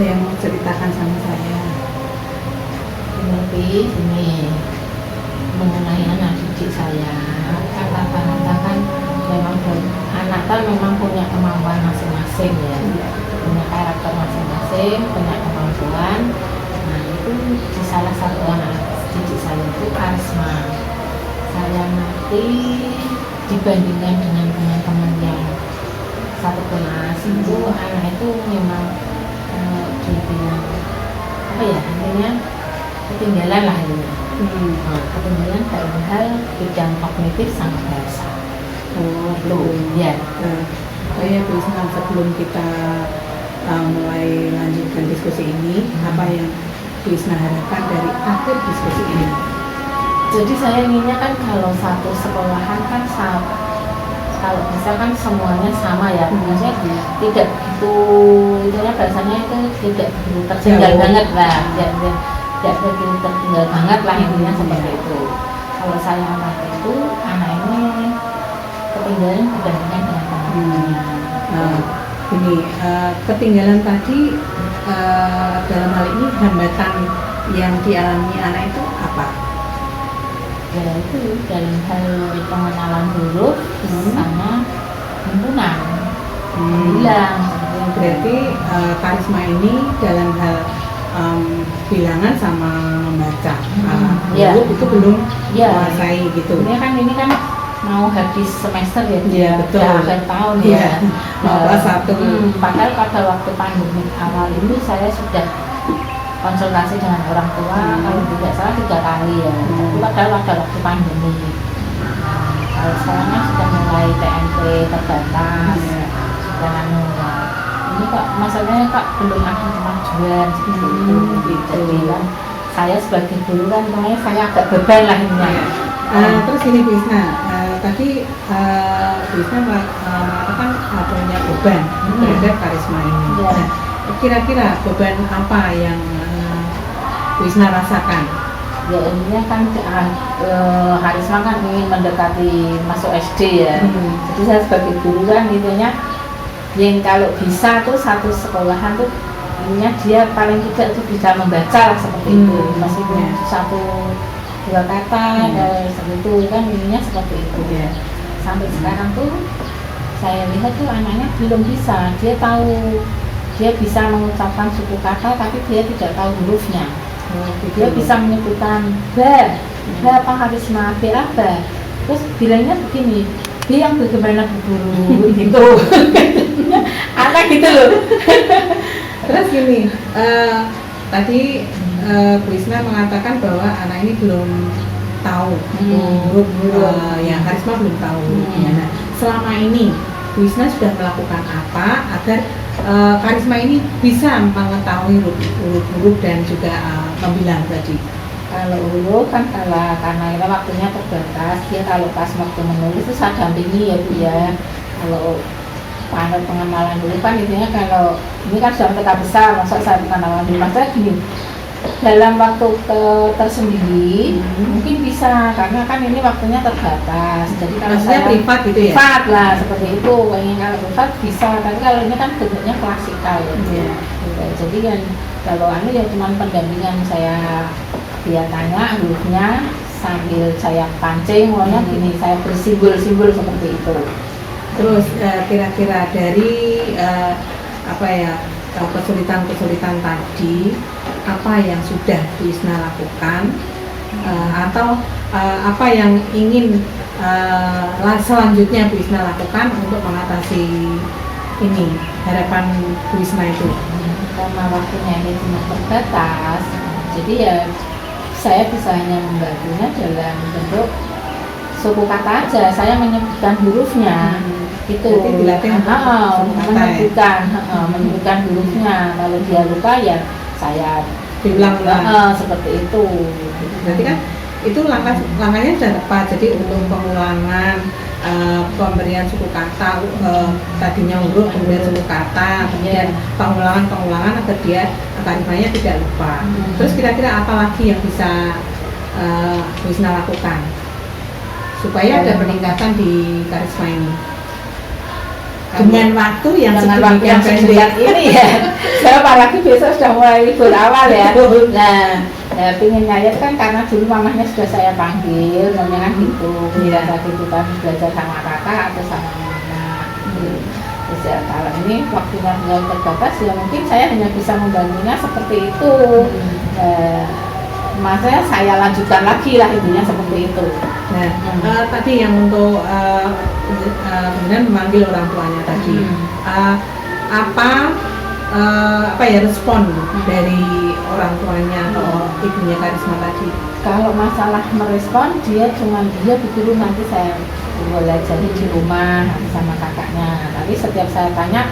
ada yang mau ceritakan sama saya? Ini mengenai anak didik saya, kan rata-rata kan memang anak kan memang punya kemampuan masing-masing ya, punya karakter masing-masing, punya kemampuan. Nah itu di salah satu anak didik saya itu karisma. Saya ngerti dibandingkan dengan teman-teman yang satu kelas itu anak itu memang dibilang apa ya, intinya ketinggalan lah ini. Ketinggalan dalam hal bidang kognitif sama bahasa. Oh, Itu ya. Saya Bu Isna, sebelum kita mulai lanjutkan diskusi ini, apa yang Bu Isna harapkan dari akhir diskusi ini? Jadi saya inginnya kan kalau satu sekolahan kan kalau bisa kan semuanya sama ya, maksudnya tidak begitu, intinya bahasanya itu tidak begitu tertinggal banget lah, tidak begitu tertinggal banget lah, intinya seperti itu. Kalau saya anak itu, anak ini ketinggalan dibandingkan dengan teman-temannya. Ini ketinggalan tadi, dalam hal ini hambatan yang dialami anak itu apa? Ya itu dalam hal pengenalan huruf sama himpunan, bilang. Berarti karisma ini dalam hal bilangan sama membaca, huruf itu belum menguasai gitu. Ini kan mau habis semester ya, Iya, betul. akhir tahun ya. Mau kelas 1. Padahal pada waktu pandemi awal ini saya sudah konsultasi dengan orang tua, kalau tidak salah 3 kali ya. Itu padahal pada waktu pandemi. Kalau sekarang kan sudah mulai TMP terbatas, sudah ini kok masalahnya kok belum ada kemajuan seperti itu. Jadi kan saya sebagai guru kan namanya saya agak beban lah ini. Terus ini Bu Isna, tadi Bu Isna mengatakan punya beban terhadap karisma ini. Nah, kira-kira beban apa yang Bu Isna rasakan? Ya intinya kan karisma kan ingin mendekati masuk SD ya. Jadi saya sebagai guru kan intinya yang kalau bisa tuh satu sekolahan tuh intinya dia paling tidak tuh bisa membaca lah seperti itu, meskipun 1-2 kata seperti itu kan, intinya seperti itu ya. Sampai sekarang tuh saya lihat tuh anaknya belum bisa, dia tahu, dia bisa mengucapkan suku kata tapi dia tidak tahu hurufnya. Dia bisa menyebutkan ba apa karisma, b apa, terus bilangnya begini, b yang bagaimana berburu gitu. Anak gitu loh. Terus gini, tadi Bu Isna mengatakan bahwa anak ini belum tahu huruf, yang karisma belum tahu hurufnya. Nah, selama ini Bu Isna sudah melakukan apa agar karisma ini bisa mengetahui huruf dan juga membilang tadi? Kalau huruf kan karena itu waktunya terbatas, dia kalau pas waktu menulis itu saya dampingi ya Bu ya. Kalau pengenalan dulu kan intinya kalau ini kan sudah mereka besar, masa saya pengenalan dulu masa gini dalam waktu tersendiri mungkin bisa, karena kan ini waktunya terbatas. Jadi kalau saya privat gitu ya? Privat lah seperti itu, ingin kalau privat bisa, tapi kalau ini kan bentuknya klasikal ya. Jadi kan kalau ya cuma pendampingan, saya dia tanya hurufnya sambil saya pancing, maunya gini, saya bersimbol-simbol seperti itu. Terus kira-kira dari kesulitan-kesulitan tadi, apa yang sudah Bu Isna lakukan atau apa yang ingin selanjutnya Bu Isna lakukan untuk mengatasi ini, harapan Bu Isna itu? Karena waktunya ini cuma terbatas, jadi ya saya bisa hanya membantunya dalam bentuk suku kata aja, saya menyebutkan hurufnya. Itu menyebutkan hurufnya. Kalau dia lupa ya saya diulang-ulang seperti itu. Berarti kan itu langkahnya sudah tepat. Jadi untuk pengulangan, pemberian suku kata, tadinya huruf kemudian suku kata, kemudian pengulangan agar dia karismanya tidak lupa. Terus kira-kira apa lagi yang bisa Bu Isna lakukan supaya ada peningkatan di karisma ini? dengan waktu yang dengan waktu yang singkat ini ya. Saya apalagi besok sudah mulai libur awal ya. Nah, pingin ngayat kan karena dulu mamahnya sudah saya panggil, namanya kan gitu. Iya. Tadi kita belajar sama kakak atau sama mama. Terus ya, kalau ini waktunya tinggal terbatas ya mungkin saya hanya bisa membantunya seperti itu. Maksudnya saya lanjutkan lagi lah intinya seperti itu. Nah, tadi yang untuk kemudian memanggil orang tuanya tadi, apa ya respon dari orang tuanya atau ibunya Karisma tadi? Kalau masalah merespon dia begitu nanti saya belajar di rumah sama kakaknya. Tapi setiap saya tanya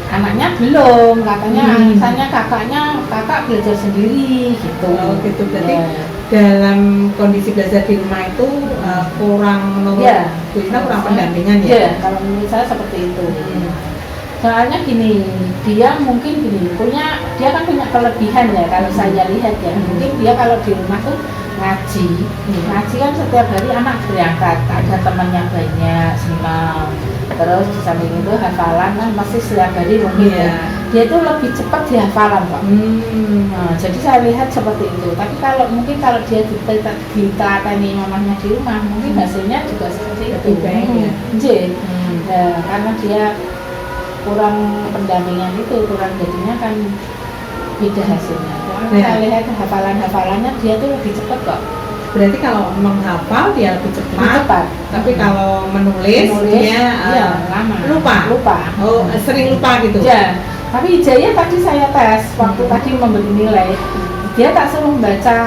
anaknya belum, katanya misalnya kakak belajar sendiri gitu. Oh gitu, berarti dalam kondisi belajar di rumah itu kurang menurut Bu Isna kurang pendampingan ya? Iya, kalau menurut saya seperti itu. Soalnya gini, dia kan punya kelebihan ya kalau saya lihat ya. Mungkin dia kalau di rumah tuh ngaji kan setiap hari anak berangkat, ada temannya banyak, senang. Terus di samping itu hafalan kan masih setiap hari mungkin dia itu lebih cepat dihafalan kok. Nah, jadi saya lihat seperti itu. Tapi kalau dia ditelateni mamanya di rumah, mungkin hasilnya juga seperti itu. Karena dia kurang pendampingan itu, kurang jadinya kan beda hasilnya. Saya lihat hafalannya dia tuh lebih cepat kok. Berarti kalau menghafal dia lebih cepat. Tapi kalau menulis dia lama. Lupa. Oh, sering lupa gitu. Ya. Tapi Ijaya tadi saya tes waktu tadi memberi nilai. Dia tak suruh baca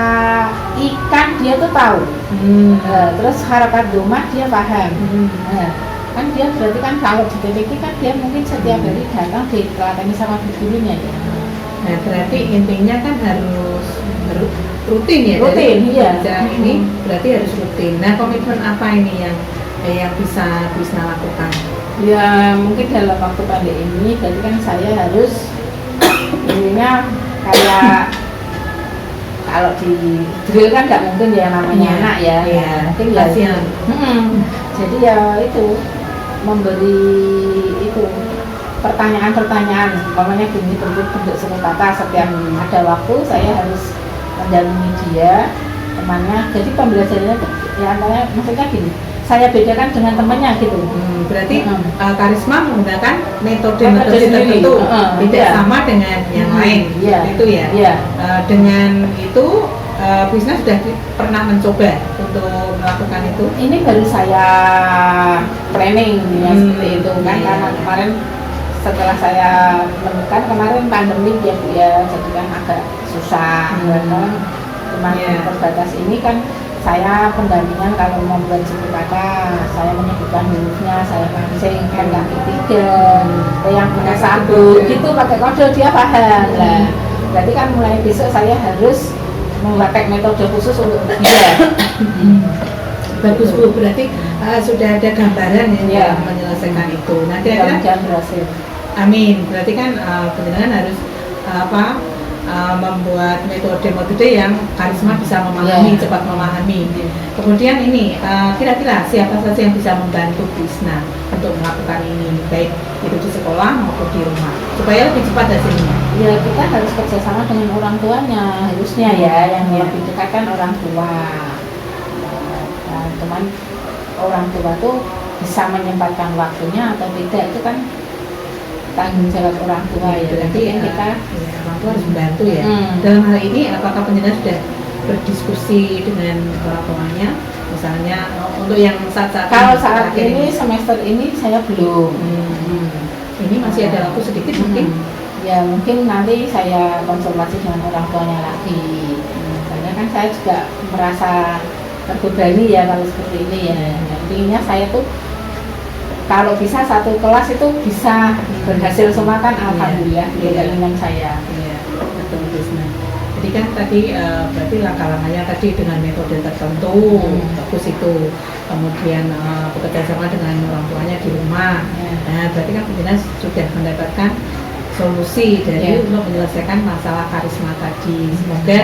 ikan dia tuh tahu. Terus harakat domah dia paham. Kan dia berarti kan kalau di TPK kan dia mungkin setiap hari datang ditelateni sama gurunya ya. Nah, berarti intinya kan harus rutin ya. Rutin, iya. Ini berarti harus rutin. Nah, komitmen apa ini yang bisa lakukan? Ya, mungkin dalam waktu pendek ini berarti kan saya harus ininya kayak kalau di drill kan nggak mungkin ya namanya anak ya. Mungkin ya. Jadi ya itu memberi itu pertanyaan, umpamanya gini bentuk suku kata setiap ada waktu saya harus mendampingi dia temannya. Jadi pembelajarannya ya antara maksudnya gini, saya bedakan dengan temannya gitu. Berarti Karisma menggunakan metode tertentu, tidak sama dengan yang lain. Itu ya. Dengan itu Bu Isna sudah pernah mencoba untuk melakukan itu? Ini baru saya planning ya seperti itu kan karena kemarin setelah saya menemukan kemarin pandemi ya Bu ya, jadi kan agak susah kan terbatas ini kan saya pendampingan kalau membuat suku kata saya menyebutkan hurufnya, saya pancing kan kaki 3 yang punya satu gitu pakai kode dia paham lah. Berarti kan mulai besok saya harus memakai metode khusus untuk dia. Bagus Bu, berarti sudah ada gambaran yang menyelesaikan itu. Nah, kira-kira berhasil. Amin. Berarti kan penjenengan harus membuat metode yang Karisma bisa memahami, cepat memahami. Kemudian ini kira-kira siapa saja yang bisa membantu Bu Isna untuk melakukan ini, baik itu di sekolah maupun di rumah, supaya lebih cepat hasilnya. Ya kita harus kerjasama dengan orang tuanya harusnya ya, yang lebih dekat kan orang tua. Nah, teman orang tua tuh bisa menyempatkan waktunya atau tidak itu kan tanggung jawab orang tua ya. Berarti kita orang tua harus membantu ya. Dalam hal ini apakah penjenengan sudah berdiskusi dengan orang tuanya, misalnya untuk yang saat ini semester ini saya belum. Ini masih ada waktu sedikit mungkin. Ya mungkin nanti saya konsultasi dengan orang tuanya lagi. Karena kan saya juga merasa terbebani ya kalau seperti ini ya. Intinya saya tuh kalau bisa satu kelas itu bisa berhasil semua kan alhamdulillah keinginan saya. Iya, betul Bisna. Jadi kan tadi berarti langkah-langkahnya tadi dengan metode tertentu bagus itu. Kemudian bekerja sama dengan orang tuanya di rumah. Nah, berarti kan penjenengan sudah mendapatkan solusi dari untuk menyelesaikan masalah Karisma tadi. Semoga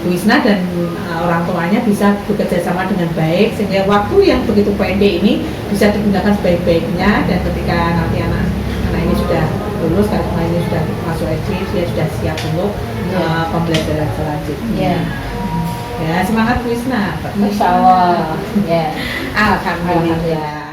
Bu Isna dan orang tuanya bisa bekerja sama dengan baik sehingga waktu yang begitu pendek ini bisa digunakan sebaik-baiknya, dan ketika nanti anak ini sudah lulus, karisma ini sudah masuk SD, dia sudah siap untuk pembelajaran selanjutnya. Ya, semangat Bu Isna. Insya Allah. Ya. Alhamdulillah.